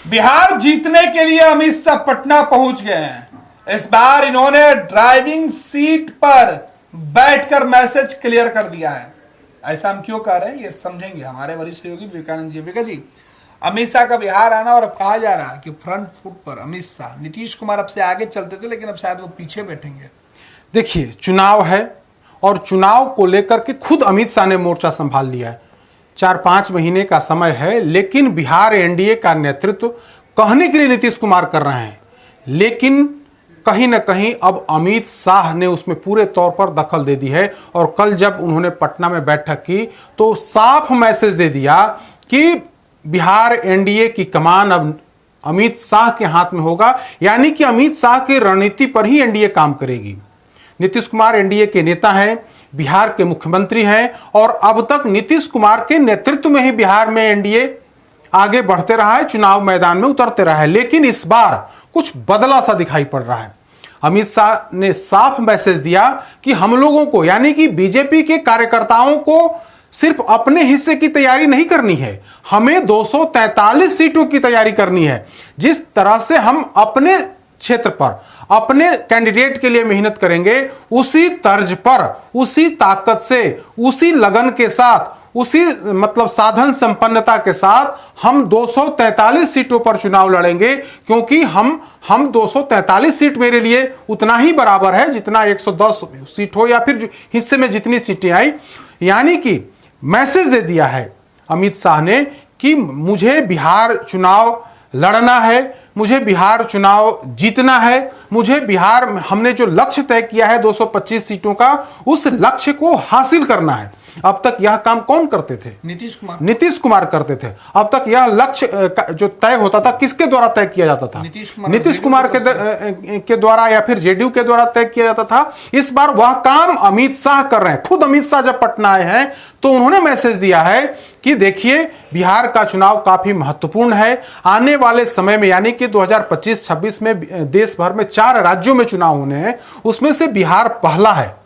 बिहार जीतने के लिए अमित शाह पटना पहुंच गए हैं। इस बार इन्होंने ड्राइविंग सीट पर बैठकर मैसेज क्लियर कर दिया है। ऐसा हम क्यों कह रहे हैं ये समझेंगे हमारे वरिष्ठ योगी विवेकानंद जी। विवेका जी, अमित शाह का बिहार आना और अब कहा जा रहा है कि फ्रंट फुट पर अमित शाह। नीतीश कुमार अब से आगे चलते थे लेकिन अब शायद वो पीछे बैठेंगे। देखिए, चुनाव है और चुनाव को लेकर के खुद अमित शाह ने मोर्चा संभाल लिया है। 4-5 महीने का समय है, लेकिन बिहार एनडीए का नेतृत्व कहने के लिए नीतीश कुमार कर रहे हैं, लेकिन कहीं ना कहीं अब अमित शाह ने उसमें पूरे तौर पर दखल दे दी है। और कल जब उन्होंने पटना में बैठक की तो साफ मैसेज दे दिया कि बिहार एनडीए की कमान अब अमित शाह के हाथ में होगा, यानी कि अमित शाह की रणनीति पर ही एनडीए काम करेगी। नीतीश कुमार एनडीए के नेता हैं, बिहार के मुख्यमंत्री हैं और अब तक नीतीश कुमार के नेतृत्व में ही बिहार में एनडीए आगे बढ़ते रहा है, चुनाव मैदान में उतरते रहा है। लेकिन इस बार कुछ बदला सा दिखाई पड़ रहा है। अमित शाह ने साफ मैसेज दिया कि हम लोगों को, यानी कि बीजेपी के कार्यकर्ताओं को सिर्फ अपने हिस्से की तैयारी नहीं करनी है, हमें 243 सीटों की तैयारी करनी है। जिस तरह से हम अपने क्षेत्र पर अपने कैंडिडेट के लिए मेहनत करेंगे, उसी तर्ज पर, उसी ताकत से, उसी लगन के साथ, उसी मतलब साधन संपन्नता के साथ हम 243 सीटों पर चुनाव लड़ेंगे। क्योंकि हम 243 सीट मेरे लिए उतना ही बराबर है जितना 110 सीट हो या फिर हिस्से में जितनी सीटें आई। यानी कि मैसेज दे दिया है अमित शाह ने कि मुझे बिहार चुनाव लड़ना है, मुझे बिहार चुनाव जीतना है, मुझे बिहार हमने जो लक्ष्य तय किया है 225 सीटों का, उस लक्ष्य को हासिल करना है। अब तक यह काम कौन करते थे? नीतीश कुमार करते थे। अब तक यह लक्ष्य जो तय होता था किसके द्वारा तय किया जाता था? नीतीश कुमार के द्वारा या फिर जेडीयू के द्वारा तय किया जाता था। इस बार वह काम अमित शाह कर रहे हैं। खुद अमित शाह जब पटना आए हैं तो उन्होंने मैसेज दिया है कि देखिए, बिहार का चुनाव काफी महत्वपूर्ण है। आने वाले समय में, यानी कि 2025-26 में देश भर में 4 राज्यों में चुनाव होने हैं, उसमें से बिहार पहला है।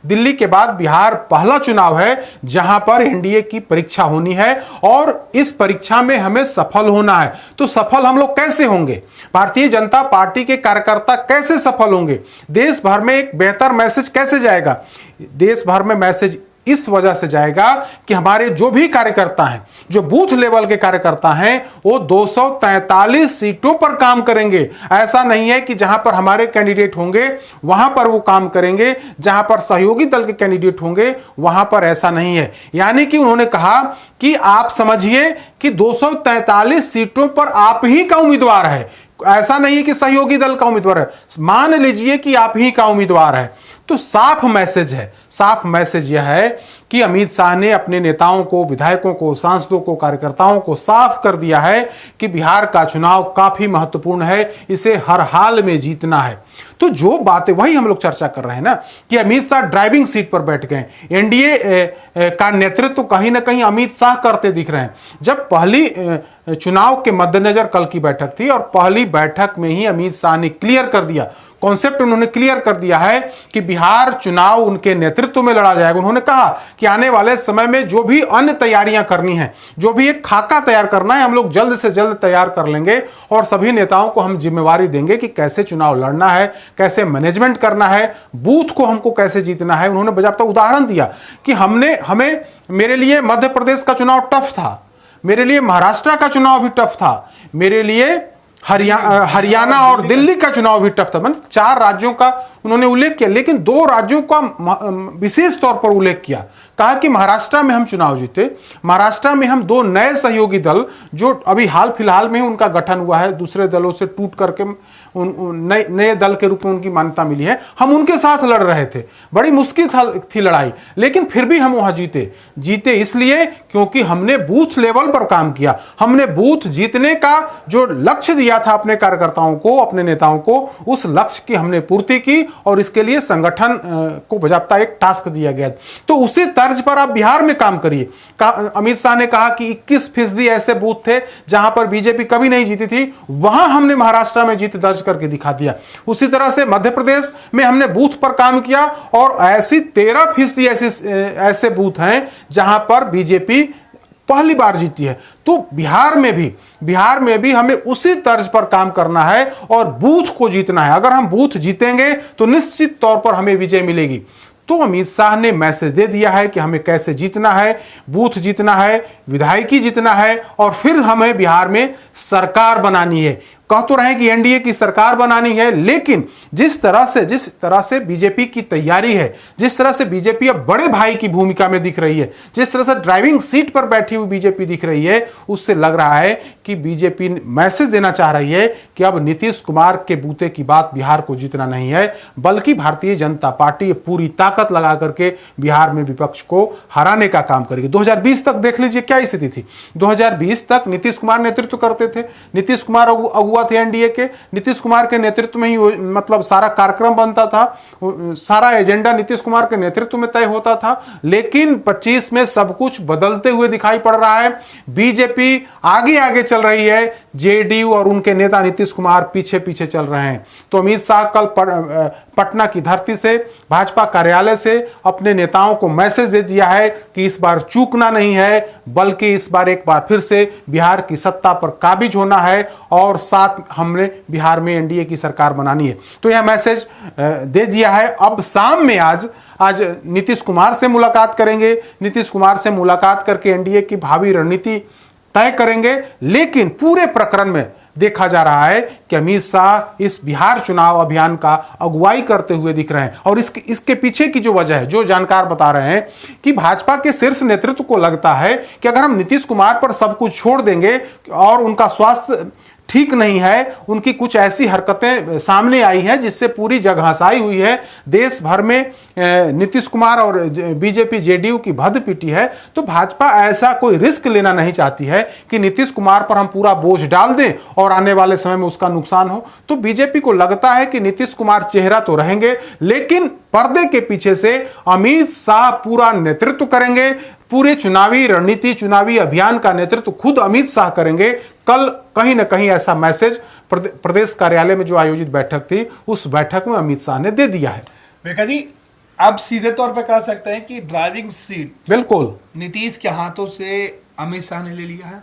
दिल्ली के बाद बिहार पहला चुनाव है जहां पर एनडीए की परीक्षा होनी है और इस परीक्षा में हमें सफल होना है। तो सफल हम लोग कैसे होंगे? भारतीय जनता पार्टी के कार्यकर्ता कैसे सफल होंगे? देश भर में एक बेहतर मैसेज कैसे जाएगा? देश भर में मैसेज इस वजह से जाएगा कि हमारे जो भी कार्यकर्ता हैं, जो बूथ लेवल के कार्यकर्ता हैं, वो 243 सीटों पर काम करेंगे। ऐसा नहीं है कि जहां पर हमारे कैंडिडेट होंगे वहां पर वो काम करेंगे, जहां पर सहयोगी दल के कैंडिडेट होंगे वहां पर ऐसा नहीं है। यानी कि उन्होंने कहा कि आप समझिए कि 243 सीटों पर आप ही का उम्मीदवार है। ऐसा नहीं है कि सहयोगी दल का उम्मीदवार है, मान लीजिए कि आप ही का उम्मीदवार है। तो साफ मैसेज है, साफ मैसेज यह है कि अमित शाह ने अपने नेताओं को, विधायकों को, सांसदों को, कार्यकर्ताओं को साफ कर दिया है कि बिहार का चुनाव काफी महत्वपूर्ण है, इसे हर हाल में जीतना है। तो जो बातें वही हम लोग चर्चा कर रहे हैं ना कि अमित शाह ड्राइविंग सीट पर बैठ गए। एनडीए का नेतृत्व कहीं ना कहीं अमित शाह करते दिख रहे हैं। जब पहली चुनाव के मद्देनजर कल की बैठक थी और पहली बैठक में ही अमित शाह ने क्लियर कर दिया, कॉन्सेप्ट उन्होंने क्लियर कर दिया है कि बिहार चुनाव उनके नेतृत्व में लड़ा जाएगा। उन्होंने कहा कि आने वाले समय में जो भी अन्य तैयारियां करनी है, जो भी एक खाका तैयार करना है, हम लोग जल्द से जल्द तैयार कर लेंगे और सभी नेताओं को हम जिम्मेवारी देंगे कि कैसे चुनाव लड़ना है, कैसे मैनेजमेंट करना है, बूथ को हमको कैसे जीतना है। उन्होंने बाकायदा उदाहरण दिया कि मेरे लिए मध्य प्रदेश का चुनाव टफ था, मेरे लिए महाराष्ट्र का चुनाव भी टफ था, मेरे लिए हरियाणा और दिल्ली का चुनाव भी टफ था। मतलब 4 राज्यों का उन्होंने उल्लेख किया, लेकिन 2 राज्यों का विशेष तौर पर उल्लेख किया। कहा कि महाराष्ट्र में हम चुनाव जीते, महाराष्ट्र में हम 2 नए सहयोगी दल जो अभी हाल फिलहाल में ही उनका गठन हुआ है, दूसरे दलों से टूट करके नए दल के रूप में उनकी मान्यता मिली है, हम उनके साथ लड़ रहे थे। बड़ी मुश्किल थी लड़ाई, लेकिन फिर भी हम वहां जीते इसलिए क्योंकि हमने बूथ लेवल पर काम किया। हमने बूथ जीतने का जो लक्ष्य दिया था अपने कार्यकर्ताओं को, अपने नेताओं को, उस लक्ष्य की हमने पूर्ति की और इसके लिए संगठन को बजाबता एक टास्क दिया गया। तो उसी तर्ज पर आप बिहार में काम करिए। अमित शाह ने कहा कि 21% ऐसे बूथ थे जहां पर बीजेपी कभी नहीं जीती थी, वहां हमने महाराष्ट्र में जीत दर्ज करके दिखा दिया। उसी तरह से मध्य प्रदेश में हमने बूथ पर काम किया और ऐसी 13% ऐसे बूथ हैं जहां पर बीजेपी पहली बार जीती है। तो बिहार में भी हमें उसी तर्ज पर काम करना है और बूथ को जीतना है। अगर हम बूथ जीतेंगे तो निश्चित तौर पर हमें विजय मिलेगी। तो अमित शाह ने मैसेज दे दिया है कि हमें कैसे जीतना है, बूथ जीतना है, विधायकी जीतना है और फिर हमें बिहार में सरकार बनानी है। कह तो रहे कि एनडीए की सरकार बनानी है, लेकिन जिस तरह से बीजेपी की तैयारी है, जिस तरह से बीजेपी अब बड़े भाई की भूमिका में दिख रही है, जिस तरह से ड्राइविंग सीट पर बैठी हुई बीजेपी दिख रही है, उससे लग रहा है कि बीजेपी मैसेज देना चाह रही है कि अब नीतीश कुमार के बूते की बात बिहार को जीतना नहीं है, बल्कि भारतीय जनता पार्टी पूरी ताकत लगा करके बिहार में विपक्ष को हराने का काम करेगी। 2020 तक देख लीजिए क्या स्थिति थी। 2020 तक नीतीश कुमार नेतृत्व करते थे, नीतीश कुमार अगुवा थे एनडीए के, नीतीश कुमार के नेतृत्व में ही मतलब सारा कार्यक्रम बनता था, सारा एजेंडा नीतीश कुमार के नेतृत्व में तय होता था। लेकिन 25 में सब कुछ बदलते हुए दिखाई पड़ रहा है। बीजेपी आगे आगे चल रही है, जेडीयू और उनके नेता नीतीश कुमार पीछे पीछे चल रहे हैं। तो अमित शाह कल पटना की धरती से, भाजपा कार्यालय से अपने नेताओं को मैसेज दे दिया है कि इस बार चूकना नहीं है, बल्कि इस बार एक बार फिर से बिहार की सत्ता पर काबिज होना है और साथ हमने बिहार में एनडीए की सरकार बनानी है। तो यह मैसेज दे दिया है। अब शाम में आज नीतीश कुमार से मुलाकात करेंगे, नीतीश कुमार से मुलाकात करके एनडीए की भावी रणनीति तय करेंगे। लेकिन पूरे प्रकरण में देखा जा रहा है कि अमित शाह इस बिहार चुनाव अभियान का अगुवाई करते हुए दिख रहे हैं। और इसके पीछे की जो वजह है, जो जानकार बता रहे हैं कि भाजपा के शीर्ष नेतृत्व को लगता है कि अगर हम नीतीश कुमार पर सब कुछ छोड़ देंगे और उनका स्वास्थ्य ठीक नहीं है, उनकी कुछ ऐसी हरकतें सामने आई हैं जिससे पूरी जगहसाई हुई है, देश भर में नीतीश कुमार और बीजेपी जेडीयू की भद पिटी है, तो भाजपा ऐसा कोई रिस्क लेना नहीं चाहती है कि नीतीश कुमार पर हम पूरा बोझ डाल दें और आने वाले समय में उसका नुकसान हो। तो बीजेपी को लगता है कि नीतीश कुमार चेहरा तो रहेंगे, लेकिन पर्दे के पीछे से अमित शाह पूरा नेतृत्व करेंगे। पूरे चुनावी रणनीति, चुनावी अभियान का नेतृत्व खुद अमित शाह करेंगे। कल कहीं ना कहीं ऐसा मैसेज प्रदेश कार्यालय में जो आयोजित बैठक थी, उस बैठक में अमित शाह ने दे दिया है। रेखा जी, अब सीधे तौर पे कह सकते हैं कि ड्राइविंग सीट बिल्कुल नीतीश के हाथों से अमित शाह ने ले लिया है।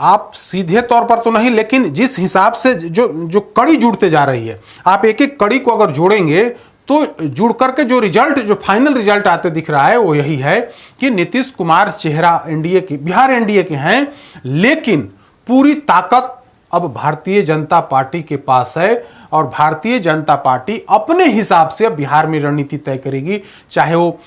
आप सीधे तौर पर तो नहीं, लेकिन जिस हिसाब से जो कड़ी जुड़ते जा रही है, आप एक एक कड़ी को अगर जोड़ेंगे तो जुड़ करके जो फाइनल रिजल्ट आते दिख रहा है वो यही है कि नीतीश कुमार चेहरा एनडीए की, बिहार एनडीए के हैं, लेकिन पूरी ताकत अब भारतीय जनता पार्टी के पास है और भारतीय जनता पार्टी अपने हिसाब से अब बिहार में रणनीति तय करेगी। चाहे वो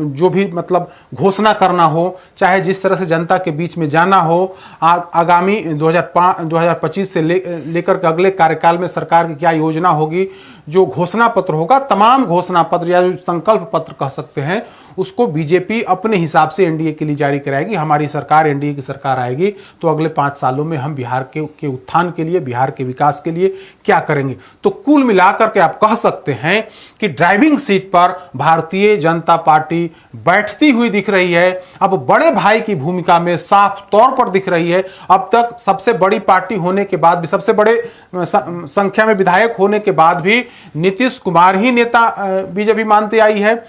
जो भी मतलब घोषणा करना हो, चाहे जिस तरह से जनता के बीच में जाना हो, आगामी 2025 से लेकर के अगले कार्यकाल में सरकार की क्या योजना होगी, जो घोषणा पत्र होगा, तमाम घोषणा पत्र या जो संकल्प पत्र कह सकते हैं, उसको बीजेपी अपने हिसाब से एनडीए के लिए जारी कराएगी। हमारी सरकार, एनडीए की सरकार आएगी तो अगले 5 सालों में हम बिहार के उत्थान के लिए, बिहार के विकास के लिए क्या करेंगे। तो कुल मिलाकर के आप कह सकते हैं कि ड्राइविंग सीट पर भारतीय जनता पार्टी बैठती हुई दिख रही है। अब बड़े भाई की भूमिका में साफ तौर पर दिख रही है। अब तक सबसे बड़ी पार्टी होने के बाद भी, सबसे बड़े संख्या में विधायक होने के बाद भी नीतीश कुमार ही नेता बीजेपी मानती आई है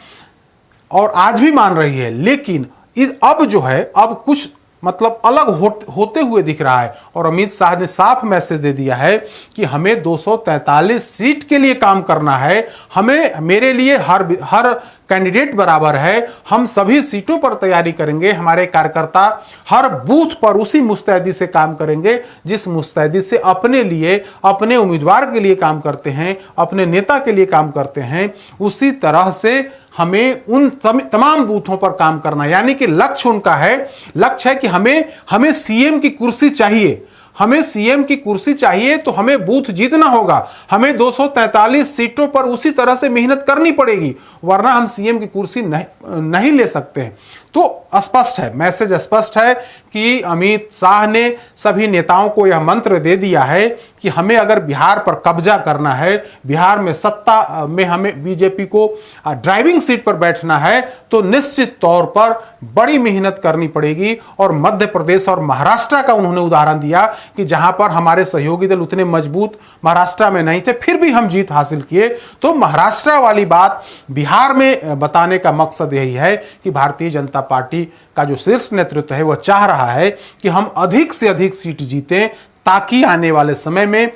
और आज भी मान रही है। लेकिन अब जो है, अब कुछ मतलब अलग होते हुए दिख रहा है और अमित शाह ने साफ मैसेज दे दिया है कि हमें 243 सीट के लिए काम करना है। मेरे लिए हर कैंडिडेट बराबर है, हम सभी सीटों पर तैयारी करेंगे। हमारे कार्यकर्ता हर बूथ पर उसी मुस्तैदी से काम करेंगे जिस मुस्तैदी से अपने लिए, अपने उम्मीदवार के लिए काम करते हैं, अपने नेता के लिए काम करते हैं। उसी तरह से हमें उन तमाम बूथों पर काम करना, यानी कि लक्ष्य उनका है, लक्ष्य है कि हमें सीएम की कुर्सी चाहिए, हमें सीएम की कुर्सी चाहिए तो हमें बूथ जीतना होगा। हमें 243 सीटों पर उसी तरह से मेहनत करनी पड़ेगी, वरना हम सीएम की कुर्सी नहीं ले सकते। तो स्पष्ट है, मैसेज स्पष्ट है कि अमित शाह ने सभी नेताओं को यह मंत्र दे दिया है कि हमें अगर बिहार पर कब्जा करना है, बिहार में सत्ता में हमें बीजेपी को ड्राइविंग सीट पर बैठना है, तो निश्चित तौर पर बड़ी मेहनत करनी पड़ेगी। और मध्य प्रदेश और महाराष्ट्र का उन्होंने उदाहरण दिया कि जहां पर हमारे सहयोगी दल उतने मजबूत महाराष्ट्र में नहीं थे, फिर भी हम जीत हासिल किए। तो महाराष्ट्र वाली बात बिहार में बताने का मकसद यही है कि भारतीय जनता पार्टी पार्टी का जो शीर्ष नेतृत्व है वह चाह रहा है कि हम अधिक से अधिक सीट जीतें, ताकि आने वाले समय में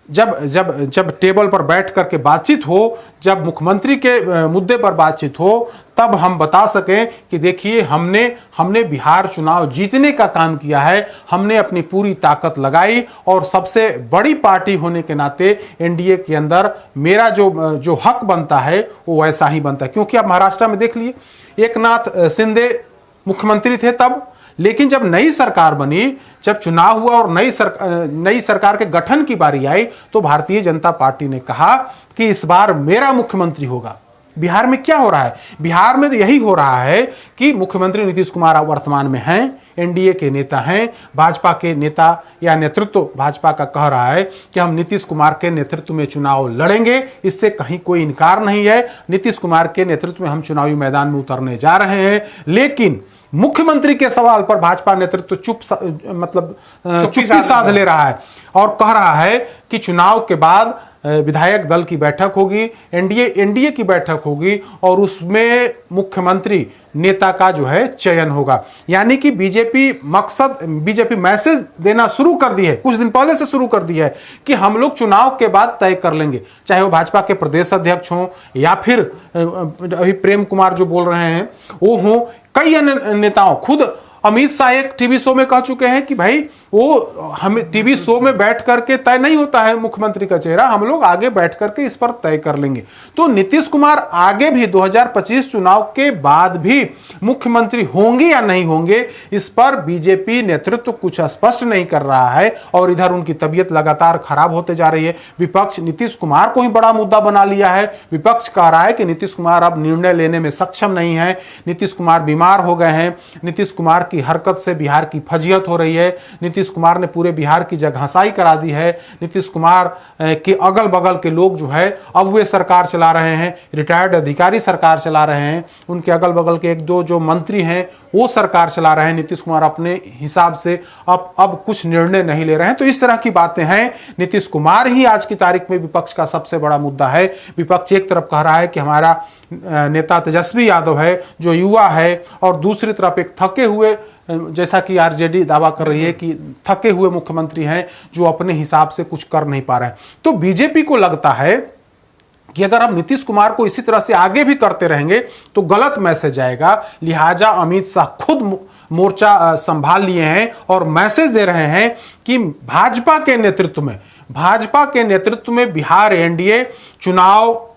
जब टेबल पर बैठ करके बातचीत हो, जब मुख्यमंत्री के मुद्दे पर बातचीत हो, तब हम बता सकें कि देखिए हमने बिहार चुनाव जीतने का काम किया है, हमने अपनी पूरी ताकत लगाई और सबसे बड़ी पार्टी होने के नाते एनडीए के अंदर मेरा जो हक बनता है वो वैसा ही बनता है। क्योंकि आप महाराष्ट्र में देख लिए, एकनाथ शिंदे मुख्यमंत्री थे तब, लेकिन जब नई सरकार बनी, जब चुनाव हुआ और नई सरकार के गठन की बारी आई, तो भारतीय जनता पार्टी ने कहा कि इस बार मेरा मुख्यमंत्री होगा। बिहार में क्या हो रहा है? बिहार में तो यही हो रहा है कि मुख्यमंत्री नीतीश कुमार वर्तमान में हैं, एनडीए के नेता हैं, भाजपा के नेता या नेतृत्व भाजपा का कह रहा है कि हम नीतीश कुमार के नेतृत्व में चुनाव लड़ेंगे, इससे कहीं कोई इनकार नहीं है। नीतीश कुमार के नेतृत्व में हम चुनावी मैदान में उतरने जा रहे हैं। लेकिन मुख्यमंत्री के सवाल पर भाजपा नेतृत्व चुप्पी साध ले रहा है और कह रहा है कि चुनाव के बाद विधायक दल की बैठक होगी, एनडीए की बैठक होगी और उसमें मुख्यमंत्री नेता का जो है चयन होगा। यानी कि बीजेपी मैसेज देना शुरू कर दी है, कुछ दिन पहले से शुरू कर दी है कि हम लोग चुनाव के बाद तय कर लेंगे, चाहे वो भाजपा के प्रदेश अध्यक्ष हों या फिर अभी प्रेम कुमार जो बोल रहे हैं वो हों, कई अन्य नेताओं, खुद अमित शाह एक टीवी शो में कह चुके हैं कि भाई वो हमें टीवी शो में बैठ करके तय नहीं होता है मुख्यमंत्री का चेहरा, हम लोग आगे बैठ करके इस पर तय कर लेंगे। तो नीतीश कुमार आगे भी 2025 चुनाव के बाद भी मुख्यमंत्री होंगे या नहीं होंगे, इस पर बीजेपी नेतृत्व कुछ स्पष्ट नहीं कर रहा है और इधर उनकी तबीयत लगातार खराब होते जा रही है। विपक्ष नीतीश कुमार को ही बड़ा मुद्दा बना लिया है। विपक्ष कह रहा है कि नीतीश कुमार अब निर्णय लेने में सक्षम नहीं है, नीतीश कुमार बीमार हो गए हैं, नीतीश कुमार की हरकत से बिहार की फजीहत हो रही है, नीतीश कुमार ने पूरे बिहार की जगहसाई करा दी है, नीतीश कुमार के अगल बगल के लोग जो है अब वे सरकार चला रहे हैं, रिटायर्ड अधिकारी सरकार चला रहे हैं, उनके अगल बगल के एक दो जो मंत्री हैं वो सरकार चला रहे हैं, नीतीश कुमार अपने हिसाब से अब कुछ निर्णय नहीं ले रहे हैं। तो इस तरह की बातें हैं। नीतीश कुमार ही आज की तारीख में विपक्ष का सबसे बड़ा मुद्दा है। विपक्ष एक तरफ कह रहा है कि हमारा नेता तेजस्वी यादव है जो युवा है, और दूसरी तरफ एक थके हुए, जैसा कि आरजेडी दावा कर रही है कि थके हुए मुख्यमंत्री हैं जो अपने हिसाब से कुछ कर नहीं पा रहे हैं। तो बीजेपी को लगता है कि अगर हम नीतीश कुमार को इसी तरह से आगे भी करते रहेंगे तो गलत मैसेज आएगा, लिहाजा अमित शाह खुद मोर्चा संभाल लिए हैं और मैसेज दे रहे हैं कि भाजपा के नेतृत्व में बिहार एनडीए चुनाव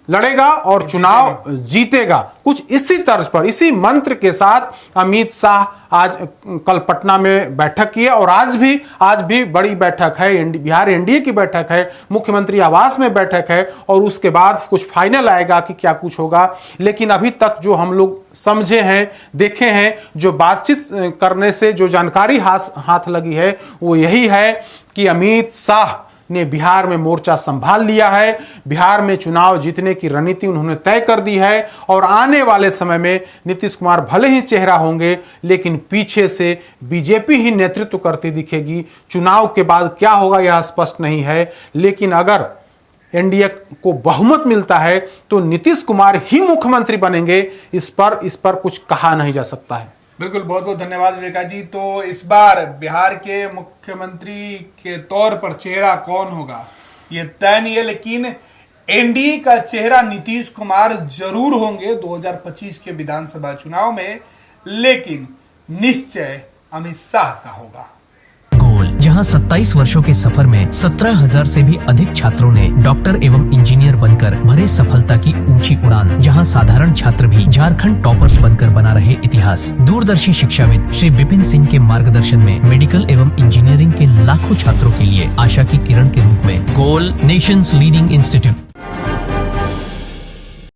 लड़ेगा और चुनाव जीतेगा। कुछ इसी तर्ज पर, इसी मंत्र के साथ अमित शाह आज कल पटना में बैठक की है और आज भी बड़ी बैठक है, बिहार एनडीए की बैठक है, मुख्यमंत्री आवास में बैठक है और उसके बाद कुछ फाइनल आएगा कि क्या कुछ होगा। लेकिन अभी तक जो हम लोग समझे हैं, देखे हैं, जो बातचीत करने से जो जानकारी हाथ लगी है वो यही है कि अमित शाह ने बिहार में मोर्चा संभाल लिया है, बिहार में चुनाव जीतने की रणनीति उन्होंने तय कर दी है और आने वाले समय में नीतीश कुमार भले ही चेहरा होंगे लेकिन पीछे से बीजेपी ही नेतृत्व करती दिखेगी। चुनाव के बाद क्या होगा यह स्पष्ट नहीं है, लेकिन अगर एनडीए को बहुमत मिलता है तो नीतीश कुमार ही मुख्यमंत्री बनेंगे, इस पर कुछ कहा नहीं जा सकता है। बिल्कुल, बहुत बहुत धन्यवाद विवेका जी। तो इस बार बिहार के मुख्यमंत्री के तौर पर चेहरा कौन होगा ये तय नहीं है, लेकिन एनडीए का चेहरा नीतीश कुमार जरूर होंगे 2025 के विधानसभा चुनाव में, लेकिन निश्चय अमित शाह का होगा। जहां 27 वर्षों के सफर में 17,000 से भी अधिक छात्रों ने डॉक्टर एवं इंजीनियर बनकर भरे सफलता की ऊंची उड़ान, जहां साधारण छात्र भी झारखंड टॉपर्स बनकर बना रहे इतिहास। दूरदर्शी शिक्षाविद श्री विपिन सिंह के मार्गदर्शन में मेडिकल एवं इंजीनियरिंग के लाखों छात्रों के लिए आशा की किरण के रूप में गोल नेशंस लीडिंग इंस्टीट्यूट